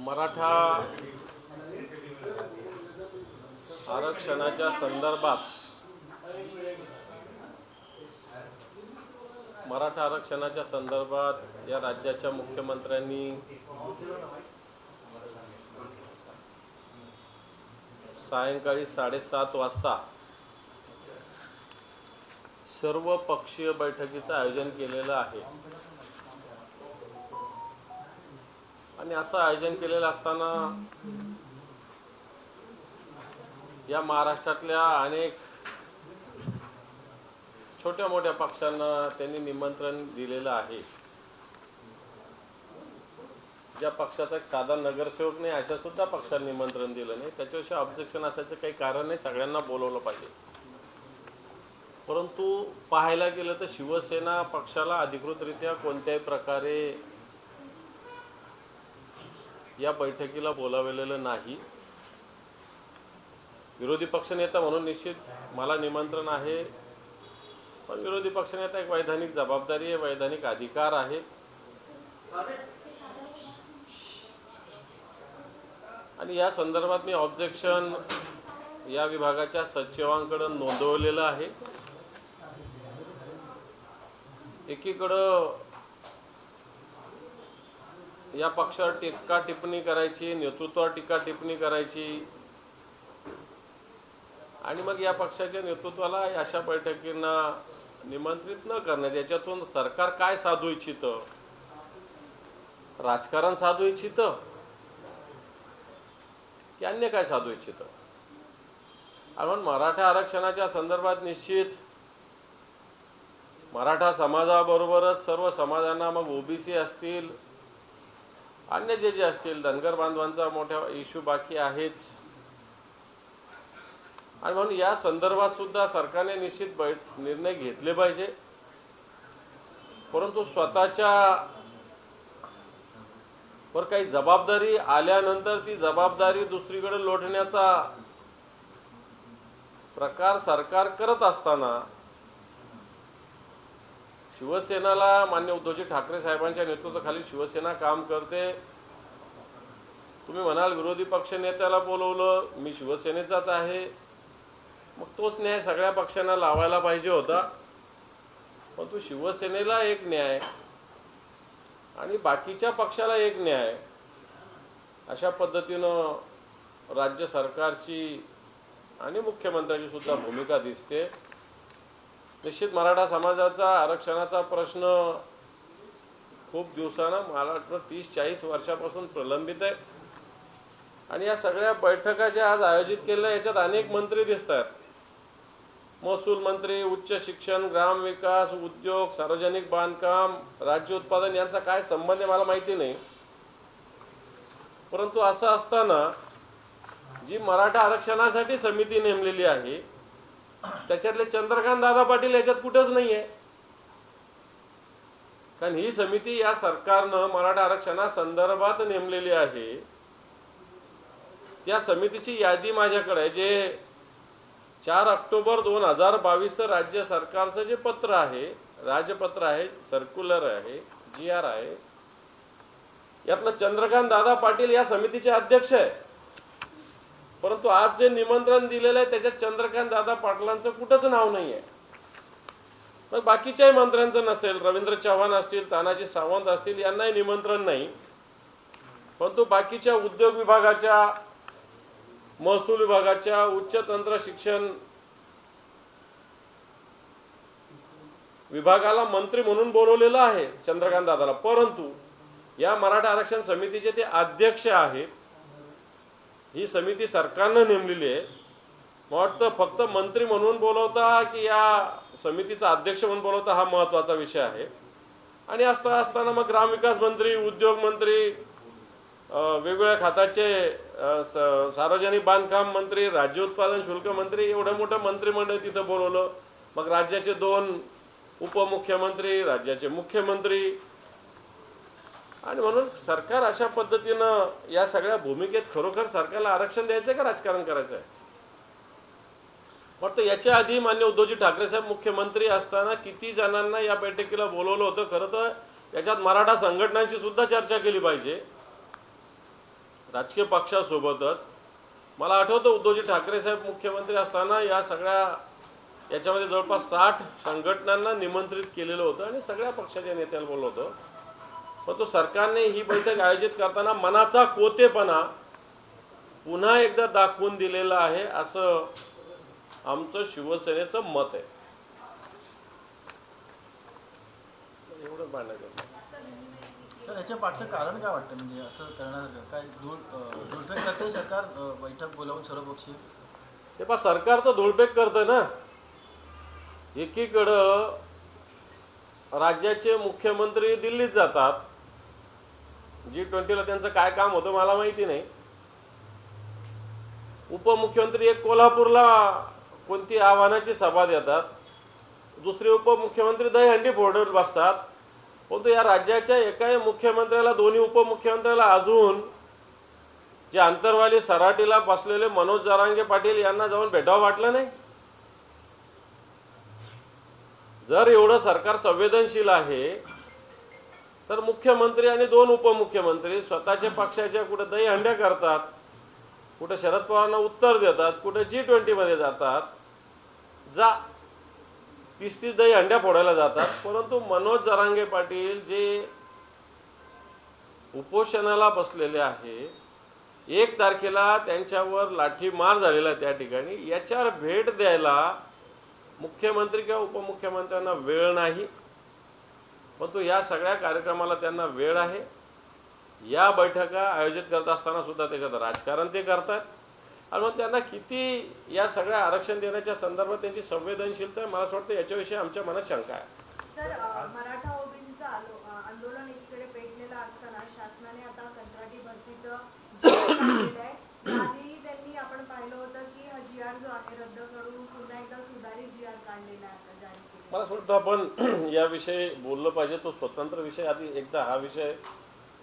मराठा आरक्षणाच्या संदर्भात या राज्याच्या मुख्यमंत्र्यांनी सायंकाळी 7:30 वाजता सर्व पक्षीय बैठकीचं आयोजन केलेलं आहे। आणि असं आयोजन केलेलं असताना या महाराष्ट्रातल्या अनेक छोट्या मोठ्या पक्षांना त्यांनी निमंत्रण दिलेलं आहे। ज्या पक्षाचा एक साधा नगरसेवक नाही अशा सुद्धा पक्षांना निमंत्रण दिलं नाही, त्याच्याविषयी ऑब्जेक्शन असायचं काही कारण नाही, सगळ्यांना बोलवलं पाहिजे। परंतु पाहायला गेलं तर शिवसेना पक्षाला अधिकृतरित्या कोणत्याही प्रकारे या बैठकीला बोलावलेलं नाही। विरोधी पक्षनेता म्हणून निश्चित मला निमंत्रण आहे, पण विरोधी पक्षनेता एक वैधानिक जबाबदारी आहे, वैधानिक अधिकार आहे। आणि या संदर्भात मी ऑब्जेक्शन या विभागाच्या सचिवांकडे नोंदवलेलं आहे। एकीकडं या पक्षावर टीका टिप्पणी करायची, नेतृत्वावर टीका टिप्पणी करायची आणि मग या पक्षाच्या नेतृत्वाला अशा बैठकींना निमंत्रित न करण्यात, याच्यातून सरकार काय साधू इच्छितं, राजकारण साधू इच्छितं की अन्य काय साधू इच्छितं। आपण मराठा आरक्षणाच्या संदर्भात निश्चित मराठा समाजाबरोबरच सर्व समाजांना, मग ओबीसी असतील, अन्य जे असतील, धनगर बांधवांचा मोठा इश्यू बाकी आहेच। आणि म्हणून या संदर्भात सुद्धा सरकारने निश्चित निर्णय घेतले पाहिजे। परंतु स्वतःच्या वर काही जबाबदारी आल्यानंतर ती जबाबदारी दुसरीकडे लोटण्याचा प्रकार सरकार करत असताना शिवसेनेला माननीय उद्धवजी ठाकरे साहेबांच्या नेतृत्वाखाली शिवसेना काम करते। तुम्ही म्हणाल विरोधी पक्ष नेत्याला बोलवलं, मी शिवसेनेचाच आहे, मग तोच न्याय सगळ्या पक्षांना लावायला पाहिजे होता। पण तो शिवसेनेला एक न्याय आणि बाकीच्या पक्षाला एक न्याय, अशा पद्धतीनं राज्य सरकारची आणि मुख्यमंत्र्यांची सुद्धा भूमिका दिसते। निश्चित मराठा समाजाचा आरक्षणाचा प्रश्न खूप दिवसांना, मला वाटतं 30-40 वर्षापासून प्रलंबित आहे। आणि या सगळ्या बैठका ज्या आज आयोजित केल्या याच्यात अनेक मंत्री दिसतात, महसूल मंत्री, उच्च शिक्षण, ग्रामविकास, उद्योग, सार्वजनिक बांधकाम, राज्य उत्पादन यांचा काय संबंध आहे मला माहिती नाही। परंतु असं असताना जी मराठा आरक्षणासाठी समिती नेमलेली आहे त्याच्यातले चंद्रकांत दादा पाटील याच्यात कुठंच नाही आहे। कारण ही समिती या सरकारनं मराठा आरक्षणासंदर्भात नेमलेली आहे। त्या समितीची यादी माझ्याकडे आहे, जे 4 ऑक्टोबर 2022 राज्य सरकारचं जे पत्र आहे, राजपत्र आहे, सर्क्युलर आहे, GR आहे, यातलं चंद्रकांत दादा पाटील या समितीचे अध्यक्ष आहे। परंतु आज जे निमंत्रण दिलेलं आहे त्याच्यात चंद्रकांत दादा पाटलांचं कुठंच नाव नाही आहे। मग बाकीच्याही मंत्र्यांचं नसेल, रवींद्र चव्हाण असतील, तानाजी सावंत असतील, यांनाही निमंत्रण नाही। परंतु बाकीच्या उद्योग विभागाच्या, महसूल विभागाच्या, उच्च तंत्र शिक्षण विभागाला मंत्री म्हणून बोलवलेलं आहे चंद्रकांत दादाला। परंतु या मराठा आरक्षण समितीचे ते अध्यक्ष आहेत। ही समिती सरकारनं नेमलेली आहे। मला वाटतं फक्त मंत्री म्हणून बोलवता की या समितीचा अध्यक्ष म्हणून बोलवता हा महत्त्वाचा विषय आहे। आणि असताना मग ग्रामविकास मंत्री, उद्योग मंत्री, वेगवेगळ्या खात्याचे सार्वजनिक बांधकाम मंत्री, राज्य उत्पादन शुल्क मंत्री, एवढं मोठं मंत्रिमंडळ तिथं बोलवलं। मग राज्याचे 2 उपमुख्यमंत्री, राज्याचे मुख्यमंत्री, आणि म्हणून सरकार अशा पद्धतीनं या सगळ्या भूमिकेत खरोखर सरकारला आरक्षण द्यायचं का राजकारण करायचं आहे? वाटतं याच्या आधी माननीय उद्धवजी ठाकरे साहेब मुख्यमंत्री असताना किती जणांना या बैठकीला बोलवलं होतं। खरं तर याच्यात मराठा संघटनांशी सुद्धा चर्चा केली पाहिजे राजकीय पक्षासोबतच मला आठवतं उद्धवजी ठाकरे साहेब मुख्यमंत्री असताना या सगळ्या याच्यामध्ये जवळपास 60 संघटनांना निमंत्रित केलेलं होतं आणि सगळ्या पक्षाच्या नेत्याला बोललो होतो. पण तो सरकारने ही बैठक आयोजित करताना मनाचा कोतेपणा पुन्हा एकदा दाखवून दिलेला आहे असं आमचं शिवसेनेचं मत आहे. एवढं मांडायचं. तर याच्या पाठचं कारण काय वाटतं, म्हणजे असं करण्यासारखं काय धुळफेक करते सरकार बैठक बोलावून सर्वपक्षीय? ते पहा, सरकार तर धुळफेक करतं ना. एकीकडं राज्याचे मुख्यमंत्री दिल्लीत जातात, G20ला त्यांचं काय काम होतं मला माहिती नाही. उपमुख्यमंत्री एक कोल्हापूरला कोणती आव्हानाची सभा देतात, दुसरे उपमुख्यमंत्री दहीहंडी फोडत बसतात. परंतु या राज्याच्या एकाही मुख्यमंत्र्याला, दोन्ही उपमुख्यमंत्र्याला अजून जे अंतरवाली सराटीला बसलेले मनोज जरांगे पाटील यांना जाऊन भेटावं वाटलं नाही. जर एवढं सरकार संवेदनशील आहे तर मुख्यमंत्री आणि 2 उपमुख्यमंत्री स्वतःच्या पक्षाच्या कुठे दहीहंड्या करतात, कुठे शरद पवारांना उत्तर देतात, कुठे G20मध्ये जातात, 30 दहीहंड्या फोडायला जातात. परंतु मनोज जरांगे पाटील जे उपोषणाला बसलेले आहे, 1 तारखेला त्यांच्यावर लाठीमार झालेला त्या ठिकाणी, याच्यावर भेट द्यायला मुख्यमंत्री किंवा उपमुख्यमंत्र्यांना वेळ नाही. परंतु या सगळ्या कार्यक्रमाला त्यांना वेळ आहे. या बैठका आयोजित करत असताना सुद्धा त्याच्यात राजकारण ते करतात. आणि मग त्यांना किती या सगळ्या आरक्षण देण्याच्या संदर्भात त्यांची संवेदनशीलता आहे, मला असं वाटतं याच्याविषयी आमच्या मनात शंका आहे. सर, मराठा ओबीसीचं आंदोलन एकीकडे पेटलेलं असताना शासनाने आता कंत्राटी भरतीचं काढलेलं आहे. आधी त्यांनी आपण पाहिलं होतं की हा GR जो आहे रद्द करून पुन्हा एकदा सुधारित GR काढलेला आहे, आता जारी केलेला. मला असं वाटतं आपण याविषयी बोललं पाहिजे. तो स्वतंत्र विषय. आधी एकदा हा विषय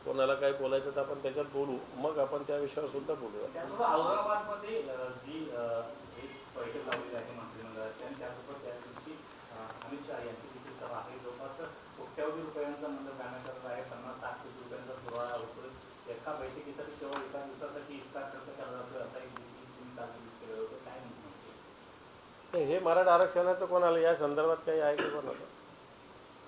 कोणाला काय बोलायचं तर आपण त्याच्यात बोलू, मग आपण त्या विषयावर सुद्धा बोलूया. औरंगाबादमध्ये जी एक बैठक लावली आहे मंत्रिमंडळाची आणि त्यासोबत त्या दिवशी अमित शहा यांची देखील सभा आहे. जवळपास कोट्यावधी रुपयांचा मंडळ जाण्यात करत आहे. 50-60 कोटी रुपयांचा पुरवठा होतो. एका बैठकीसाठी केवळ एका दिवसासाठी इतका खर्च केला जातो असा एक तुम्ही काल केलं होतं, काय म्हणतो? हे मराठा आरक्षणाचं कोणाला या संदर्भात काही आहे की कोणाला?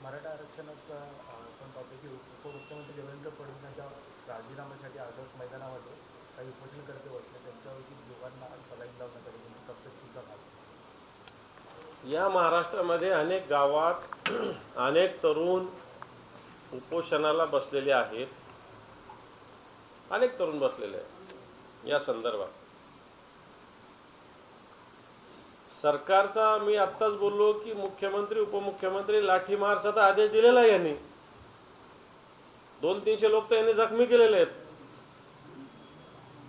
मराठा आरक्षणाचा आपण पाहतो की उपमुख्यमंत्री देवेंद्र फडणवीसांच्या राजीनाम्यासाठी आदर्श मैदानामध्ये काही उपोषणकर्ते बसले, त्यांच्यावरती दोघांना सलाईन लावण्यात आली, म्हणजे तब्येतीचा भाग. या महाराष्ट्रामध्ये अनेक गावात अनेक तरुण उपोषणाला बसलेले आहेत. अनेक तरुण बसलेले आहेत. या संदर्भात सरकारचा मी आत्ताच बोललो की मुख्यमंत्री उपमुख्यमंत्री लाठीमारचा आदेश दिलेला आहे यांनी. 200-300 लोक तर यांनी जखमी केलेले आहेत.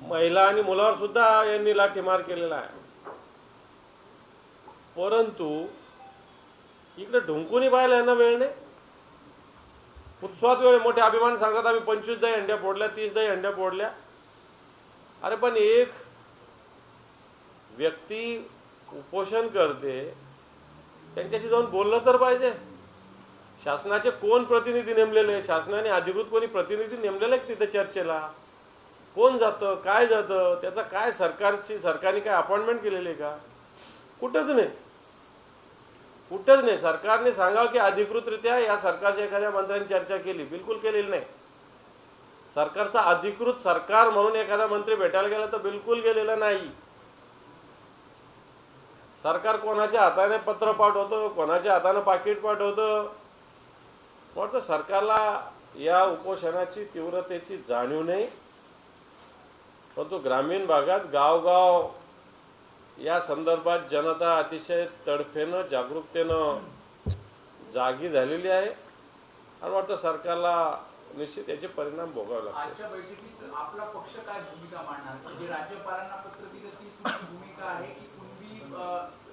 महिला आणि मुलावर सुद्धा यांनी लाठीमार केलेला आहे. परंतु इकडे ढुंकूनही पाहायला यांना वेळ नाही. उत्सवात वेळ, मोठे अभिमान सांगतात आम्ही 25 दहीहंड्या फोडल्या, 30 दहीहंड्या फोडल्या. अरे पण एक व्यक्ती उपोषण करते, त्यांच्याशी जाऊन बोललं तर पाहिजे. शासनाचे कोण प्रतिनिधी नेमलेले, शासनाने अधिकृत कोणी प्रतिनिधी नेमलेले तिथे चर्चेला? कोण जातं, काय जातं, त्याचा काय सरकारने काय अपॉइंटमेंट केलेली का? कुठंच नाही, कुठंच नाही. सरकारने सांगावं की अधिकृतरित्या या सरकारच्या एखाद्या मंत्र्यांनी चर्चा केली, बिलकुल केलेली नाही. सरकारचा अधिकृत सरकार म्हणून एखादा मंत्री भेटायला गेला तर बिलकुल गेलेला नाही. सरकार कोणाच्या हाताने पत्र पाठवतं, कोणाच्या हाताने पाकिट पाठवतं. वाटतं सरकारला या उपोषणाची तीव्रतेची जाणीव नाही. परंतु ग्रामीण भागात गावगाव या संदर्भात जनता अतिशय तडफेनं, जागरूकतेनं जागी झालेली आहे. आणि वाटतं सरकारला निश्चित याचे परिणाम भोगावे लागतात. आजच्या बैठकीत आपला पक्ष काय भूमिका मांडणार? म्हणजे राज्यपालांना पत्र दिलं ती भूमिका आहे की कुणबी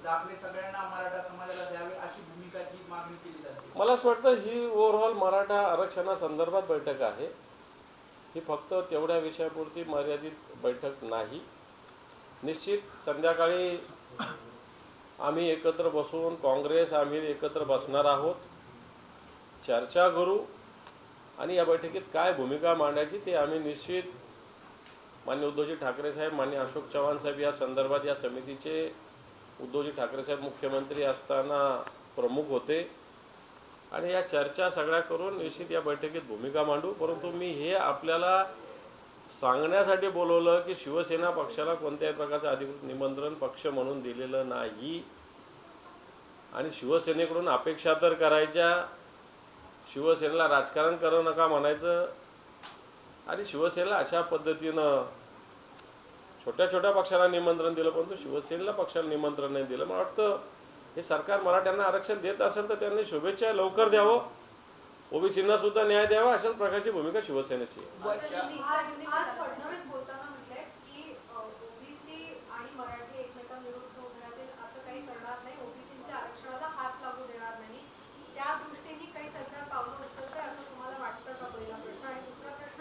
दाखले सगळ्यांना मराठा समाजाला द्यावे अशी भूमिकाची मागणी केली जाते? मला असं वाटतं ही ओव्हरऑल मराठा आरक्षणासंदर्भात बैठक आहे. ही फक्त तेवढ्या विषयापुरती मर्यादित बैठक नाही. निश्चित संध्याकाळी आम्ही एकत्र बसून काँग्रेस आम्ही एकत्र बसणार आहोत, चर्चा करू आणि या बैठकीत काय भूमिका मांडायची ते आम्ही निश्चित माननीय उद्धवजी ठाकरे साहेब, माननीय अशोक चव्हाण साहेब या संदर्भात या समितीचे उद्धवजी ठाकरे साहेब मुख्यमंत्री असताना प्रमुख होते आणि या चर्चा सगळ्या करून निश्चित या बैठकीत भूमिका मांडू. परंतु मी हे आपल्याला सांगण्यासाठी बोलवलं की शिवसेना पक्षाला कोणत्याही प्रकारचं अधिकृत निमंत्रण पक्ष म्हणून दिलेलं नाही आणि शिवसेनेकडून अपेक्षा तर करायच्या, शिवसेनेला राजकारण करू नका म्हणायचं आणि शिवसेनेला अशा पद्धतीनं छोट्या छोट्या पक्षाला निमंत्रण दिलं परंतु शिवसेनेला पक्षाला निमंत्रण नाही दिलं. मला वाटतं हे सरकार मराठ्यांना आरक्षण देत असेल तर त्यांनी शुभेच्छा लवकर द्यावं, ओबीसींना सुद्धा न्याय द्यावा, अशाच प्रकारची भूमिका शिवसेनेची आहे. आज फडणवीस बोलताना म्हटलंय की ओबीसी आणि मराठी एकमेकांविरुद्ध उभे राहतील असं काही करणार नाही, ओबीसीच्या आरक्षणाला हात लागू देणार नाही. त्या दृष्टीने काही सरकार पावलं उचलतंय असं तुम्हाला वाटतं का? पहिला प्रश्न. आणि दुसरा प्रश्न,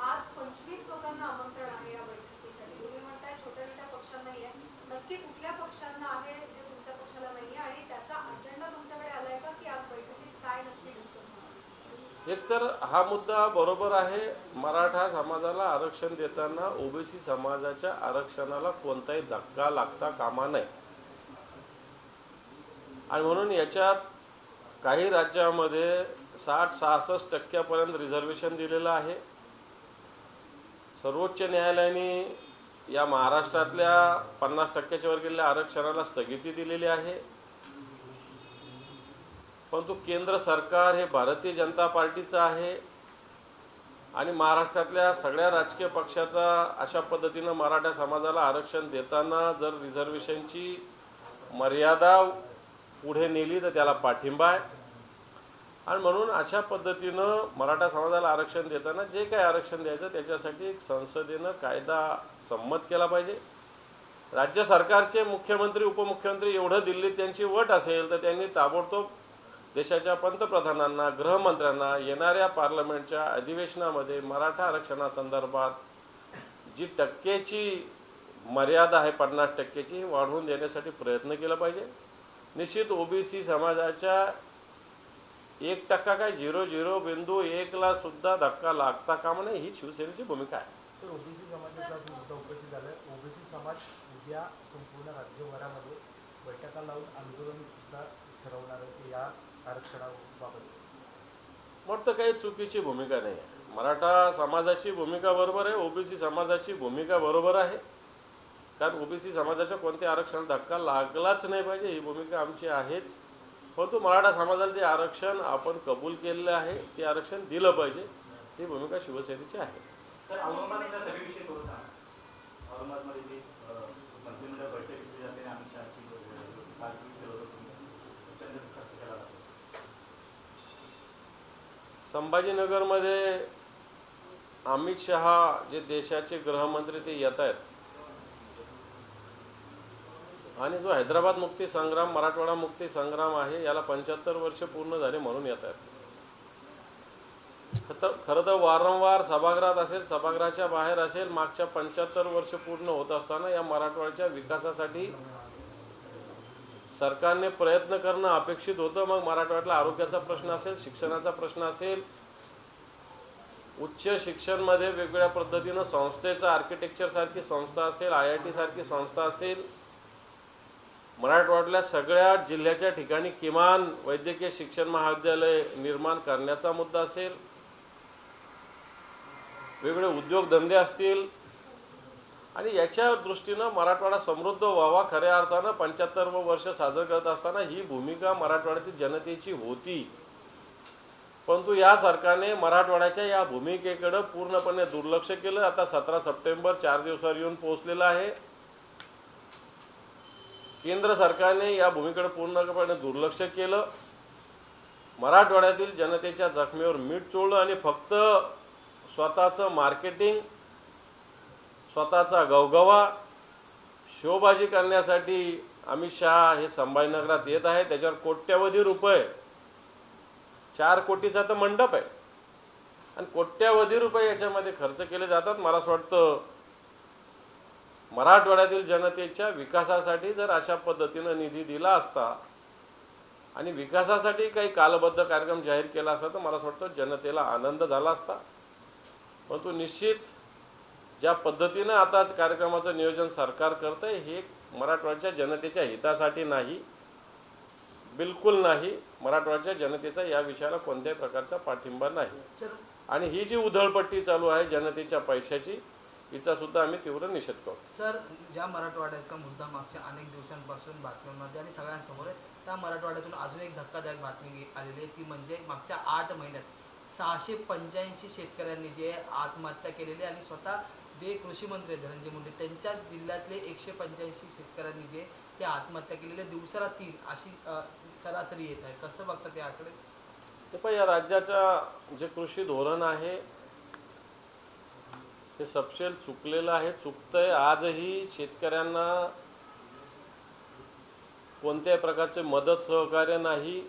आज 25 लोकांना आमंत्रण आहे या बैठकीसाठी. तुम्ही म्हणताय छोट्या छोट्या पक्षांना आहे, नक्की कुठल्या पक्षांना आहे जे तुमच्या पक्षाला नाहीये आणि त्याचा अजेंडा तुमच्याकडे आलाय का की आज बैठकीत काय नक्की डिस्कस होणार? एकतर हा मुद्दा बरोबर आहे, मराठा समाजाला आरक्षण देताना ओबीसी समाजाच्या आरक्षणाला कोणताही धक्का लागता कामा नये आणि म्हणून याच्यात काही राज्यामध्ये 60-66% रिझर्वेशन दिलेलं आहे. सर्वोच्च न्यायालयाने या महाराष्ट्रातल्या 50% वर गेलेल्या आरक्षणाला स्थगिती दिलेली आहे. परंतु केंद्र सरकार हे भारतीय जनता पार्टीचं आहे आणि महाराष्ट्रातल्या सगळ्या राजकीय पक्षाचा अशा पद्धतीनं मराठा समाजाला आरक्षण देताना जर रिझर्वेशनची मर्यादा पुढे नेली तर त्याला पाठिंबा आहे आणि म्हणून अशा पद्धतीनं मराठा समाजाला आरक्षण देताना जे काही आरक्षण द्यायचं त्याच्यासाठी संसदेनं कायदा संमत केला पाहिजे. राज्य सरकारचे मुख्यमंत्री उपमुख्यमंत्री एवढं दिल्लीत त्यांची वट असेल तर त्यांनी ताबडतोब देशाच्या पंतप्रधानांना गृहमंत्र्यांना येणाऱ्या पार्लमेंटच्या अधिवेशनामध्ये मराठा आरक्षणासंदर्भात जी टक्केची मर्यादा आहे 50% वाढवून देण्यासाठी प्रयत्न केला पाहिजे. निश्चित ओबीसी समाजाच्या 1% काय 0.01 ला सुद्धा धक्का लागता कामा नये ही शिवसेनेची भूमिका आहे. तर ओबीसी समाजाचा जो मुद्दा उपस्थित झाला आहे, ओबीसी समाज उद्या संपूर्ण राज्यभरामध्ये बैठका लावून आंदोलन सुद्धा ठरवणार आहे की या आरक्षणाबाबत. वाटतं काही चुकीची भूमिका नाही आहे. मराठा समाजाची भूमिका बरोबर आहे, ओबीसी समाजाची भूमिका बरोबर आहे. कारण ओबीसी समाजाच्या कोणत्या आरक्षणाला धक्का लागलाच नाही पाहिजे ही भूमिका आमची आहेच. परंतु मराठा समाजाला जे आरक्षण आपण कबूल केलेलं आहे ते आरक्षण दिलं पाहिजे ही भूमिका शिवसेनेची आहे. सर, औरंगाबादच्या सभेविषयी थोडं सांगा. औरंगाबादमध्ये जी मंत्रिमंडळ बैठक घेतली जाते आणि अमित शहाची पार्टी होतं प्रचंड खर्च केला जातो. संभाजीनगरमध्ये अमित शहा जे देशाचे गृहमंत्री ते येत आहेत आणि जो हैदराबाद मुक्ती संग्राम मराठवाडा मुक्ती संग्राम आहे याला 75 वर्ष पूर्ण झाले म्हणून येत आहेत. खरं तर वारंवार सभागृहात असेल सभागृहाच्या बाहेर असेल मागच्या 75 वर्ष पूर्ण होत असताना या मराठवाड्याच्या विकासासाठी सरकारने प्रयत्न करणं अपेक्षित होतं. मग मराठवाड्यातला आरोग्याचा प्रश्न असेल, शिक्षणाचा प्रश्न असेल, उच्च शिक्षणमध्ये वेगवेगळ्या पद्धतीनं संस्थेचं आर्किटेक्चर सारखी संस्था असेल, IIT सारखी संस्था असेल, मराठवाड्यातल्या सगळ्या जिल्ह्याच्या ठिकाणी किमान वैद्यकीय शिक्षण महाविद्यालय निर्माण करण्याचा मुद्दा असेल, वेगवेगळे उद्योगधंदे असतील आणि याच्या दृष्टीनं मराठवाडा समृद्ध व्हावा खऱ्या अर्थानं 75वं वर्ष साजरं करत असताना ही भूमिका मराठवाड्यातील जनतेची होती. परंतु या सरकारने मराठवाड्याच्या या भूमिकेकडे पूर्णपणे दुर्लक्ष केलं. आता 17 सप्टेंबर 4 दिवसावर येऊन पोहोचलेला आहे. केंद्र सरकारने या भूमिकेकडे पूर्णपणे दुर्लक्ष केलं. मराठवाड्यातील जनतेच्या जखमेवर मीठ चोळलं आणि फक्त स्वतःचं मार्केटिंग, स्वतःचा गवगवा, शोबाजी करण्यासाठी अमित शहा हे संभाजीनगरात येत आहे. त्याच्यावर कोट्यवधी रुपये, 4 कोटीचा तर मंडप आहे आणि कोट्यवधी रुपये याच्यामध्ये खर्च केले जातात. मला असं वाटतं मराठवाड्यातील जनतेच्या विकासासाठी जर अशा पद्धतीनं निधी दिला असता आणि विकासासाठी काही कालबद्ध कार्यक्रम जाहीर केला असता तर मला असं वाटतं जनतेला आनंद झाला असता. परंतु निश्चित ज्या पद्धतीनं आताच कार्यक्रमाचं नियोजन सरकार करतं आहे हे मराठवाड्याच्या जनतेच्या हितासाठी नाही, बिलकुल नाही. मराठवाड्याच्या जनतेचा या विषयाला कोणत्याही प्रकारचा पाठिंबा नाही. आणि ही जी उधळपट्टी चालू आहे जनतेच्या पैशाची, हिचा सुद्धा आम्ही तीव्र निषेध करतो. सर, ज्या मराठवाड्याचा मुद्दा मागच्या अनेक दिवसांपासून बातम्यांमध्ये आणि सगळ्यांसमोर आहे, त्या मराठवाड्यातून अजून एक धक्कादायक बातमी आलेली आहे. ती म्हणजे मागच्या 8 महिन्यात 685 शेतकऱ्यांनी जे आत्महत्या केलेली आणि स्वतः जे कृषी मंत्री धनंजय मुंडे त्यांच्या जिल्ह्यातले 185 शेतकऱ्यांनी जे ते आत्महत्या केलेल्या दिवसाला 3 अशी सरासरी येत आहे. कसं बघता ते आकडे? ते पण या राज्याचं जे कृषी धोरण आहे ते सपशेल चुकलेलं आहे, चुकतंय. आजही शेतकऱ्यांना कोणत्याही प्रकारचे मदत सहकार्य नाही.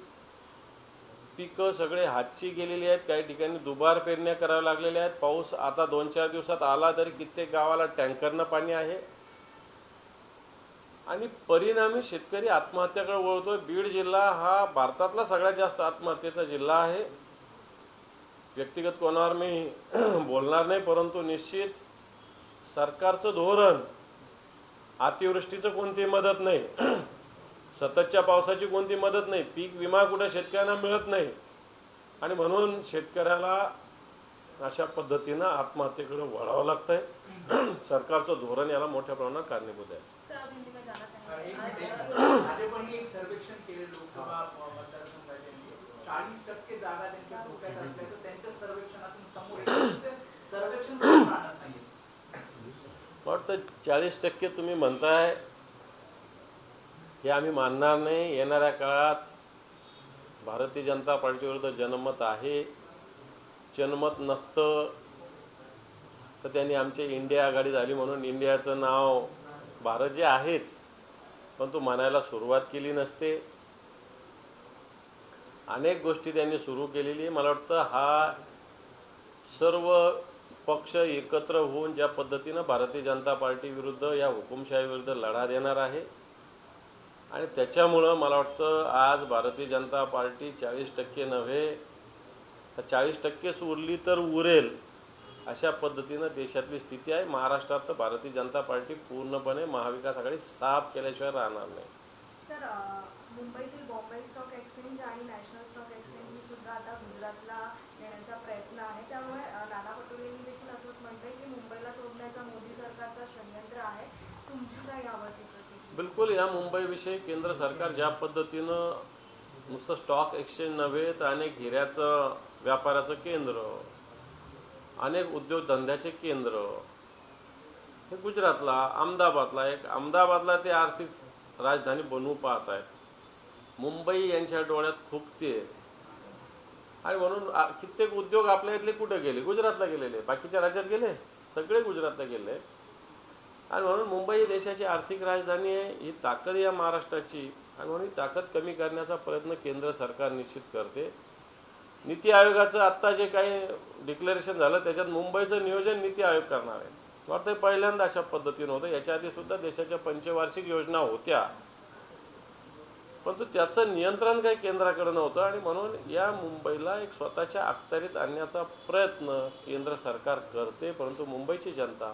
पिकं सगळे हातची गेलेली आहेत. काही ठिकाणी दुबार पेरण्या कराव्या लागलेल्या आहेत. पाऊस आता 2-4 दिवसात आला तरी कित्येक गावाला टँकरनं पाणी आहे आणि परिणामी शेतकरी आत्महत्याकडे वळतोय. बीड जिल्हा हा भारतातला सगळ्यात जास्त आत्महत्येचा जिल्हा आहे. व्यक्तिगत कोणावर मी बोलणार नाही, परंतु निश्चित सरकारचं धोरण, अतिवृष्टीचं कोणती मदत नाही, सततच्या पावसाची कोणती मदत नाही, पीक विमा कुठं शेतकऱ्यांना मिळत नाही आणि म्हणून शेतकऱ्याला अशा पद्धतीनं आत्महत्येकडे वळावं लागतंय. सरकारचं धोरण याला मोठ्या प्रमाणात कारणीभूत आहे. भाजपने एक सर्वेक्षण केले लोकसभा मतदारसंघाचे, 40% जागा त्यांच्या धोक्यात असल्याचं त्यांच्या सर्वेक्षणातून समोर येतं. सर्वेक्षण समोर आणत नाहीये. वाटतं 40% तुम्ही म्हणताय हे आम्ही मानणार नाही. येणाऱ्या काळात भारतीय जनता पार्टीविरुद्ध जनमत आहे. जनमत नसतं तर त्यांनी आमची इंडिया आघाडी झाली म्हणून इंडियाचं नाव भारत जे आहेच, पण तो म्हणायला सुरुवात केली नसते. अनेक गोष्टी त्यांनी सुरू केलेली आहे. मला वाटतं हा सर्व पक्ष एकत्र होऊन ज्या पद्धतीनं भारतीय जनता पार्टी विरुद्ध या हुकुमशाही विरुद्ध लढा देणार आहे आणि त्याच्यामुळं मला वाटतं आज भारतीय जनता पार्टी 40% नव्हे तर 40%च उरली तर उरेल अशा पद्धतीनं देशातली स्थिती आहे. महाराष्ट्रात तर भारतीय जनता पार्टी पूर्णपणे महाविकास आघाडी साफ केल्याशिवाय राहणार नाही. सर, मुंबईतील बॉम्बे स्टॉक एक्सचेंज आणि नॅशनल स्टॉक एक्सचेंज सुद्धा आता गुजरातला येण्याचा प्रयत्न आहे. त्यामुळे नाना पटोलेंनी देखील असंच म्हणतंय की मुंबईला तोडण्याचा मोदी सरकारचा षडयंत्र आहे. तुमची काय यावरती प्रतिक्रिया? बिलकुल. या मुंबईविषयी केंद्र सरकार ज्या पद्धतीनं नुसतं स्टॉक एक्सचेंज नव्हे तर अनेक हिऱ्याचं व्यापाराचं केंद्र, अनेक उद्योगधंद्याचे केंद्र हे गुजरातला अहमदाबादला ते आर्थिक राजधानी बनवू पाहत आहेत. मुंबई यांच्या डोळ्यात खुपते आणि म्हणून कित्येक उद्योग आपल्या इथले कुठे गेले? गुजरातला गेलेले. बाकीच्या राज्यात गेले? सगळे गुजरातला गेले. आणि म्हणून मुंबई ही देशाची आर्थिक राजधानी आहे. ही ताकद या महाराष्ट्राची आणि म्हणून ही ताकद कमी करण्याचा प्रयत्न केंद्र सरकार निश्चित करते. नीती आयोगाचं आत्ता जे काही डिक्लेरेशन झालं त्याच्यात मुंबईचं नियोजन नीती आयोग करणार आहे. वाटतं पहिल्यांदा अशा पद्धतीनं होतं. याच्या आधी सुद्धा देशाच्या पंचवार्षिक योजना होत्या, परंतु त्याचं नियंत्रण काही केंद्राकडे नव्हतं आणि म्हणून या मुंबईला एक स्वतःच्या अखत्यारीत आणण्याचा प्रयत्न केंद्र सरकार करते. परंतु मुंबईची जनता,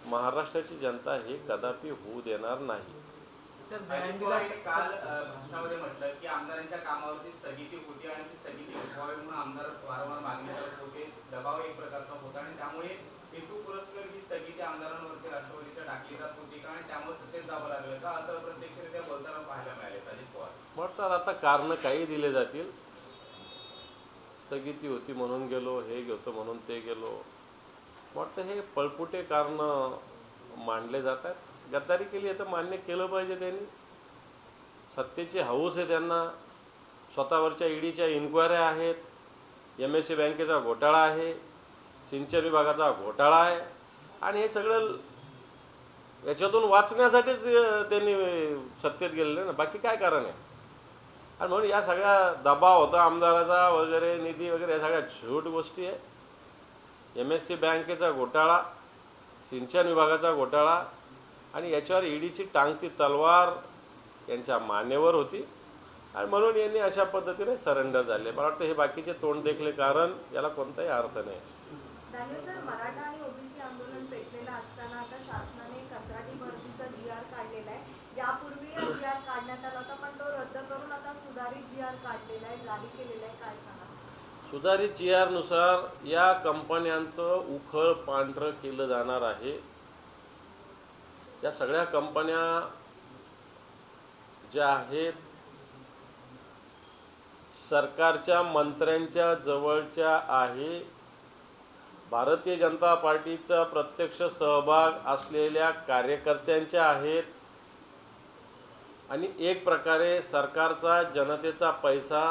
महाराष्ट्राची जनता हे कदापि होऊ देणार नाही. सर, काल भाषणामध्ये म्हटलं की आमदारांच्या कामावरती स्थगिती होती आणि ती स्थगिती उठवावी म्हणून आमदार वारंवार मागणी करत होते. दबाव एक प्रकारचा होता आणि त्यामुळे हेतुपुरस्सर ही स्थगिती आमदारांवरती राष्ट्रवादीच्या टाकली जात होती का आणि त्यामुळे सत्तेत जावं लागलं का, असं प्रत्यक्षरित्या बोलताना पाहायला मिळाले अजित पवार. म्हणतात आता कारणं काही दिले जातील. स्थगिती होती म्हणून गेलो, हे घेतो म्हणून ते गेलो. वाटतं हे पळपुटे कारणं मांडले जात आहेत. गद्दारी केली आहे तर मान्य केलं पाहिजे त्यांनी. सत्तेची हौस आहे त्यांना. स्वतःवरच्या ईडीच्या इन्क्वायऱ्या आहेत. MSC बँकेचा घोटाळा आहे, सिंचन विभागाचा घोटाळा आहे आणि हे सगळं याच्यातून वाचण्यासाठीच त्यांनी सत्तेत गेलेले ना, बाकी काय कारण आहे. आणि म्हणून या सगळ्या दबाव होता आमदाराचा वगैरे, निधी वगैरे, या सगळ्या झूट गोष्टी आहे. MSC बँकेचा घोटाळा, सिंचन विभागाचा घोटाळा आणि याच्यावर ईडीची टांगती तलवार यांच्या मानेवर होती आणि म्हणून यांनी अशा पद्धतीने सरेंडर झाले. मला वाटतं हे बाकीचे तोंड देखले कारण याला कोणताही अर्थ नाही. सर, मराठा आणि ओबीसी आंदोलन पेटले सुधारित GR नुसार या कंपन्यांचं उखळ पांढरं केलं जाणार आहे. या सगळ्या कंपन्या ज्या आहेत सरकारच्या मंत्र्यांच्या जवळच्या आहे. भारतीय जनता पार्टीचा प्रत्यक्ष सहभाग असलेल्या कार्यकर्त्यांच्या आहेत आणि एक प्रकारे सरकारचा जनतेचा पैसा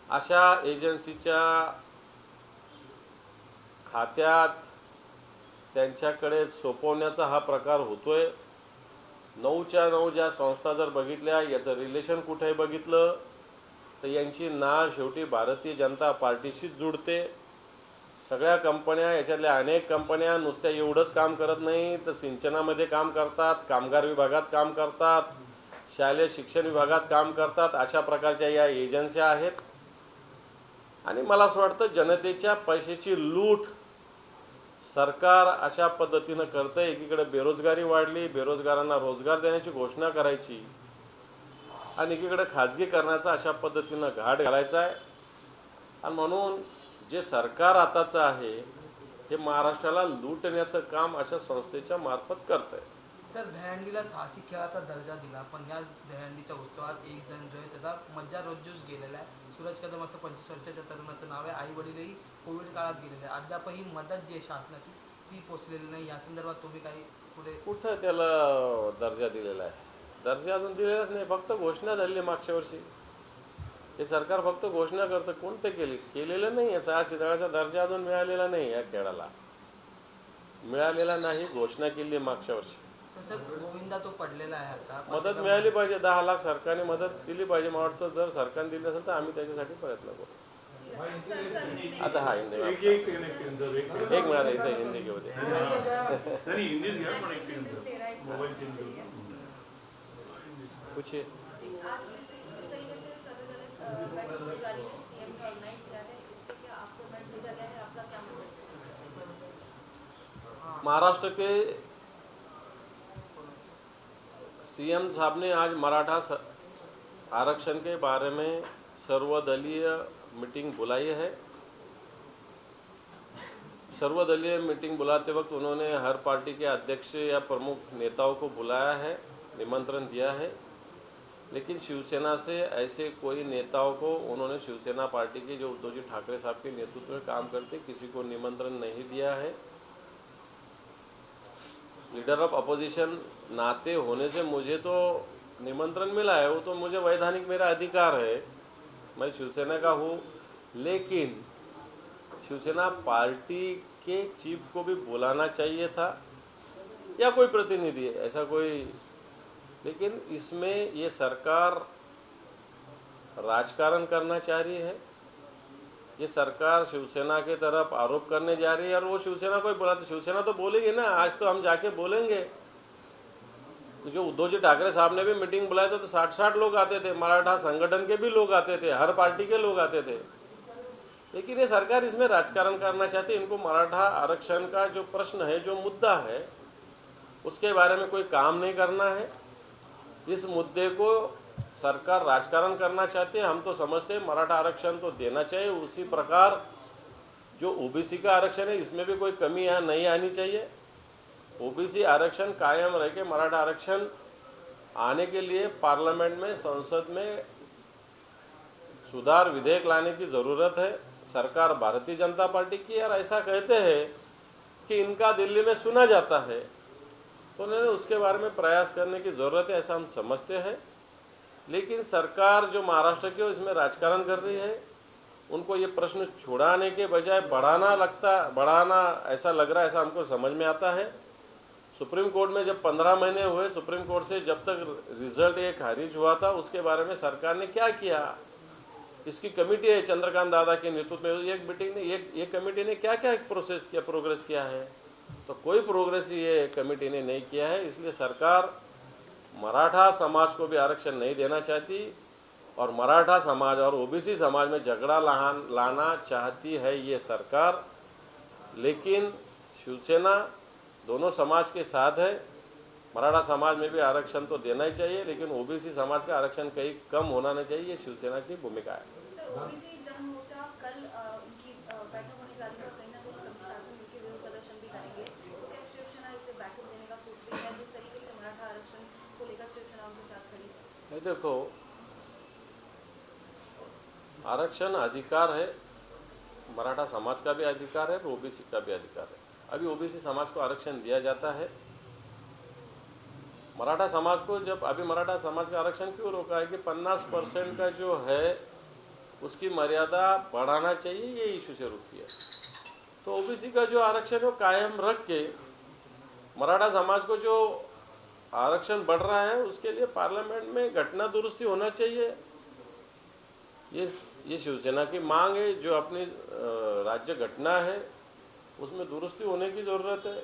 अशा एजन्सीच्या खात्यात त्यांच्याकडे सोपवण्याचा हा प्रकार होतोय. 9च्या 9 ज्या संस्था जर बघितल्या याचं रिलेशन कुठे बघितलं तर यांची नाळ शेवटी भारतीय जनता पार्टीशीच जुडते. सगळ्या कंपन्या याच्यातल्या अनेक कंपन्या नुसत्या एवढंच काम करत नाही तर सिंचनामध्ये काम करतात, कामगार विभागात काम करतात, शालेय शिक्षण विभागात काम करतात. अशा प्रकारच्या या एजन्स्या आहेत आणि मला असं वाटतं जनतेच्या पैशाची लूट सरकार अशा पद्धतीनं करतं. एकीकडे बेरोजगारी वाढली, बेरोजगारांना रोजगार देण्याची घोषणा करायची आणि एकीकडे खाजगीकरणाचा अशा पद्धतीनं घाट घालायचा आहे. आणि म्हणून जे सरकार आताचं आहे हे महाराष्ट्राला लूटण्याचं काम अशा संस्थेच्या मार्फत करत आहे. सर, दहीहंडीला साहसी खेळाचा दर्जा दिला, पण या दहीहंडीच्या उत्सवात एक जण जो आहे त्याचा मज्जा रोजूस गेलेला आहे. सूरज कदम असं 25 वर्षाच्या तरुणाचं नाव आहे. आई वडीलही कोविड काळात गेलेले आहे. अद्यापही मदत जी आहे शासनाची ती पोचलेली नाही. या संदर्भात तुम्ही काही पुढे कुठं त्याला दर्जा दिलेला आहे? दर्जा अजून दिलेलाच नाही. फक्त घोषणा झाली मागच्या वर्षी. हे सरकार फक्त घोषणा करतं, कोणते केलेलं नाही आहे. साहसी खेळाचा दर्जा अजून मिळालेला नाही. या खेळाला मिळालेला नाही. घोषणा केली मागच्या वर्षी. सर, गोविंदा तो पडलेला आहे आता. मदत मिळाली पाहिजे. 10 लाख सरकारने मदत दिली पाहिजे. मला वाटतं जर सरकारने दिली असेल तर आम्ही त्याच्यासाठी प्रयत्न करू. आता हा हिंदी एक मिळाला इथे हिंदी घेऊ दे. कुछ महाराष्ट्र के सीएम साहब ने आज मराठा आरक्षण के बारे में सर्वदलीय मीटिंग बुलाई है. सर्वदलीय मीटिंग बुलाते वक्त उन्होंने हर पार्टी के अध्यक्ष या प्रमुख नेताओं को बुलाया है, निमंत्रण दिया है. लेकिन शिवसेना से ऐसे कोई नेताओं को उन्होंने शिवसेना पार्टी के जो उद्धव जी ठाकरे साहब के नेतृत्व में काम करते किसी को निमंत्रण नहीं दिया है. लीडर ऑफ अपोजिशन नाते होने से मुझे तो निमंत्रण मिला है, वो तो मुझे वैधानिक मेरा अधिकार है, मैं शिवसेना का हूँ. लेकिन शिवसेना पार्टी के चीफ को भी बुलाना चाहिए था या कोई प्रतिनिधि ऐसा कोई. लेकिन इसमें ये सरकार राजकारण करना चाह रही है. ये सरकार शिवसेना के तरफ आरोप करने जा रही है और वो शिवसेना को ही बुलाते. शिवसेना तो बोलेगी ना, आज तो हम जाके बोलेंगे. तो जो उद्धव जी ठाकरे साहब ने भी मीटिंग बुलाई तो 60-60 लोग आते थे. मराठा संगठन के भी लोग आते थे, हर पार्टी के लोग आते थे. लेकिन ये सरकार इसमें राजकारण करना चाहती है. इनको मराठा आरक्षण का जो प्रश्न है, जो मुद्दा है, उसके बारे में कोई काम नहीं करना है. इस मुद्दे को सरकार राजकारण करना चाहती है. हम तो समझते हैं मराठा आरक्षण तो देना चाहिए. उसी प्रकार जो ओबीसी का आरक्षण है इसमें भी कोई कमी यहाँ नहीं आनी चाहिए. ओबीसी आरक्षण कायम रह के मराठा आरक्षण आने के लिए पार्लियामेंट में, संसद में सुधार विधेयक लाने की ज़रूरत है. सरकार भारतीय जनता पार्टी की और ऐसा कहते हैं कि इनका दिल्ली में सुना जाता है, तो उन्होंने उसके बारे में प्रयास करने की ज़रूरत है, ऐसा हम समझते हैं. लेकिन सरकार जो महाराष्ट्र की इसमें राजकारण कर रही है. उनको ये प्रश्न छुड़ाने के बजाय बढ़ाना ऐसा लग रहा है, ऐसा हमको समझ में आता है. सुप्रीम कोर्ट में जब 15 महीने हुए, सुप्रीम कोर्ट से जब तक रिजल्ट ये खारिज हुआ था, उसके बारे में सरकार ने क्या किया. इसकी कमेटी है चंद्रकांत दादा के नेतृत्व में. एक मीटिंग ने एक कमेटी ने क्या क्या प्रोग्रेस किया है. तो कोई प्रोग्रेस ये कमेटी ने नहीं किया है. इसलिए सरकार मराठा समाज को भी आरक्षण नहीं देना चाहती और मराठा समाज और ओबीसी समाज में झगड़ा लाना चाहती है ये सरकार. लेकिन शिवसेना दोनों समाज के साथ है. मराठा समाज में भी आरक्षण तो देना ही चाहिए, लेकिन ओबीसी समाज का आरक्षण कहीं कम होना नहीं चाहिए. ये शिवसेना की भूमिका है. ओबीसी जनमोर्चा कल देखो, आरक्षण अधिकार है, मराठा समाज का भी अधिकार है, ओबीसी का भी अधिकार है। अभी ओबीसी समाज को आरक्षण दिया जाता है। मराठा समाज को जब अभी मराठा समाज का आरक्षण क्यों रोका है कि 50% का जो है उसकी मर्यादा बढ़ाना चाहिए, ये इशू से रुकी है। तो ओबीसी का जो आरक्षण है वो कायम रख के मराठा समाज को जो आरक्षण बढ़ रहा है उसके लिए पार्लियामेंट में घटना दुरुस्ती होना चाहिए। ये शिवसेना की मांग है। जो अपनी राज्य घटना है उसमें दुरुस्ती होने की ज़रूरत है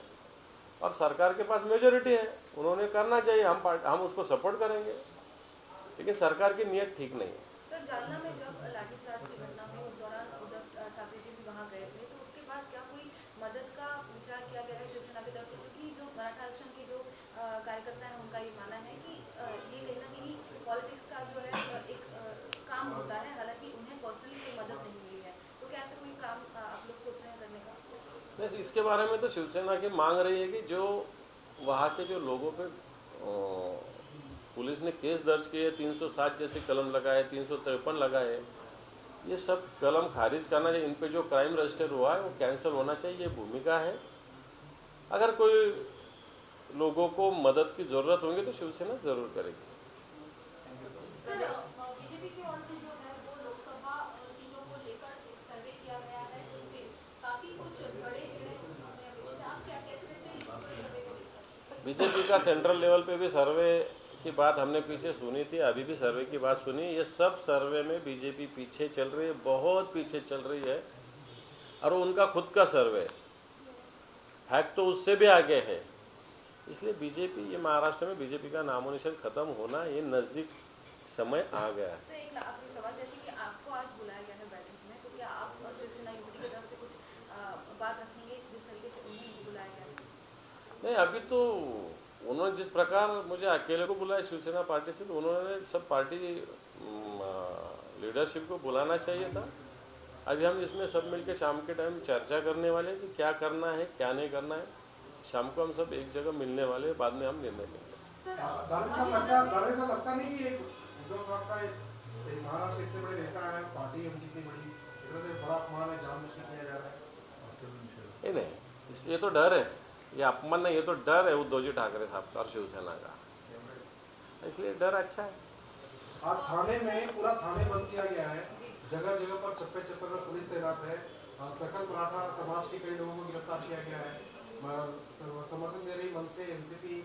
और सरकार के पास मेजोरिटी है, उन्होंने करना चाहिए। हम उसको सपोर्ट करेंगे, लेकिन सरकार की नीयत ठीक नहीं है। सर, जालना में जब लाठीचार्ज की घटना हुई उस दौरान उद्धव ठाकरे जी भी वहां गए थे, तो उसके बाद क्या कोई मदद का विचार किया गया है शिवसेना की तरफ से? क्योंकि जो मराठा आरक्षण के जो कार्यकर्ता हैं उनका ये मानना है कि ये कहीं ना कहीं पॉलिटिक्स का जो है एक काम होता है, हालांकि उन्हें पर्सनली कोई मदद नहीं मिली है। तो क्या ऐसा कोई काम आप लोग सोच रहे हैं करने का? नहीं, इसके बारे में तो शिवसेना की मांग रही है कि जो वहाँ के जो लोगों पे पुलिस ने केस दर्ज किए, 307 जैसे कलम लगाए, 353 लगाए, ये सब कलम खारिज करना चाहिए। इन पे जो क्राइम रजिस्टर हुआ है वो कैंसिल होना चाहिए, ये भूमिका है। अगर कोई लोगों को मदद की ज़रूरत होगी तो शिवसेना ज़रूर करेगी। सर, बीजेपी की ओर से जो है वो लोकसभा सीटों को लेकर एक सर्वे किया गया है, उसमें काफी कुछ बड़े आप क्या कैसे देखते हैं सर्वे को लेकर? बीजेपी का सेंट्रल लेवल पे भी सर्वे की बात हमने पीछे सुनी थी, अभी भी सर्वे की बात सुनी। ये सब सर्वे में बीजेपी पीछे चल रही है, बहुत पीछे चल रही है। और उनका खुद का सर्वे फैक्ट तो उससे भी आगे है। इसलिए बीजेपी, ये महाराष्ट्र में बीजेपी का नामो निशान खत्म होना ये नज़दीक समय आ गया है। सर, एक आखिरी सवाल, जैसे कि आपको आज बुलाया गया है बैठक में, तो क्या आप शिवसेना यूनिटी की तरफ से कुछ बात रखेंगे जिस तरीके से उन्हें बुलाया गया है? नहीं, अभी तो उन्होंने जिस प्रकार मुझे अकेले को बुलाया शिवसेना पार्टी से, तो उन्होंने सब पार्टी लीडरशिप को बुलाना चाहिए था। अभी हम इसमें सब मिलकर शाम के टाइम चर्चा करने वाले हैं कि क्या करना है, क्या नहीं करना है। शाम को हम सब एक जगह मिलने वाले हैं, बाद में हम निर्णय लेंगे। लगता नहीं कि एक उद्धव साहब का एक महाराष्ट्र इतने बड़े नेता है, पार्टी उनकी इतनी बड़ी, इतना बड़ा अपमान है, जानबूझ के किया जा रहा है? नहीं, इसलिए तो डर है, ये अपमान नहीं, ये तो डर है उद्धवजी ठाकरे साहब का और शिवसेना का, इसलिए डर अच्छा है। आज थाने में पूरा थाने बंद किया गया है, जगह जगह पर चप्पे चप्पे पर पुलिस तैनात है। सकल मराठा समाज के कई लोगों को गिरफ्तार किया गया है। समर्थन दे रही मन से एनसीपी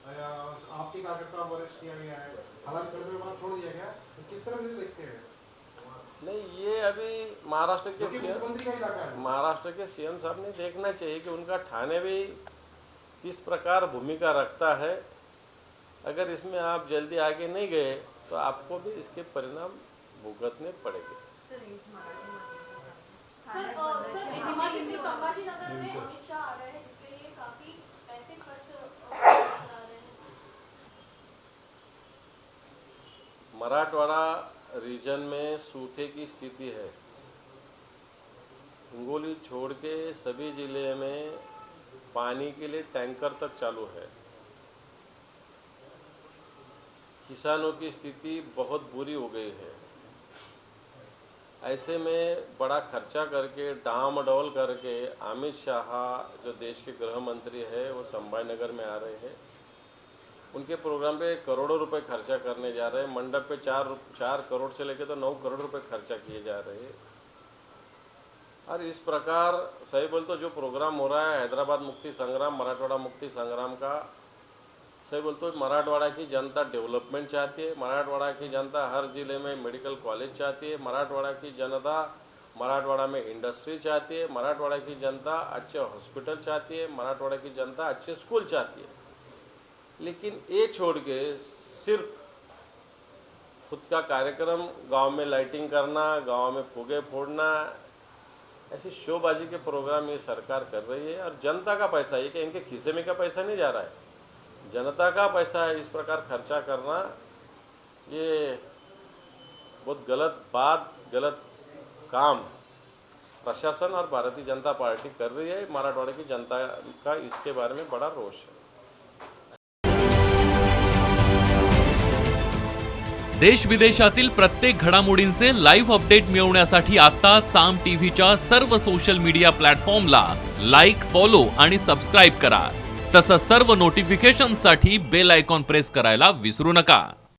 आपकी कार्यकर्ता को अरेस्ट किया गया है, हालांकि फिर भी वहाँ छोड़ दिया गया। तो किस तरह से देखते हैं? नहीं, ये अभी महाराष्ट्र के मुख्यमंत्री का इलाका है। महाराष्ट्र के सीएम साहब ने देखना चाहिए कि उनका ठाणे भी किस प्रकार भूमिका रखता है। अगर इसमें आप जल्दी आगे नहीं गए तो आपको भी इसके परिणाम भुगतने पड़ेंगे। संभाजीनगर में अमित शाह आ रहे हैं, जिसके लिए काफी पैसे खर्च करा रहे हैं। मराठवाड़ा रीजन में सूखे की स्थिति है। हिंगोली छोड़ के सभी जिले में पानी के लिए टैंकर तक चालू है। किसानों की स्थिति बहुत बुरी हो गई है। ऐसे में बड़ा खर्चा करके, डामाडोल करके अमित शाह जो देश के गृह मंत्री है वो संभाजीनगर में आ रहे हैं। उनके प्रोग्राम पे करोड़ों रुपए खर्चा करने जा रहे हैं। मंडप पे 4 करोड़ से लेकर तो 9 करोड़ रुपए खर्चा किए जा रहे हैं। और इस प्रकार सही बोल तो जो प्रोग्राम हो रहा है हैदराबाद मुक्ति संग्राम, मराठवाड़ा मुक्ति संग्राम का, सही बोल तो मराठवाड़ा की जनता डेवलपमेंट चाहती है। मराठवाड़ा की जनता हर जिले में मेडिकल कॉलेज चाहती है। मराठवाड़ा की जनता मराठवाड़ा में इंडस्ट्री चाहती है। मराठवाड़ा की जनता अच्छे हॉस्पिटल चाहती है। मराठवाड़ा की जनता अच्छे स्कूल चाहती है। लेकिन ये छोड़ के सिर्फ खुद का कार्यक्रम, गांव में लाइटिंग करना, गांव में फुगे फोड़ना, ऐसी शोबाजी के प्रोग्राम ये सरकार कर रही है। और जनता का पैसा, ये कि इनके खीसे में का पैसा नहीं जा रहा है, जनता का पैसा है। इस प्रकार खर्चा करना ये बहुत गलत बात, गलत काम प्रशासन और भारतीय जनता पार्टी कर रही है। मराठवाड़ा की जनता का इसके बारे में बड़ा रोष है। देश विदेशातील प्रत्येक घडामोडींचे लाईव्ह अपडेट मिळवण्यासाठी आता साम टीव्हीच्या सर्व सोशल मीडिया प्लॅटफॉर्मला लाईक, फॉलो आणि सबस्क्राईब करा. तसंच सर्व नोटिफिकेशनसाठी बेल आयकॉन प्रेस करायला विसरू नका.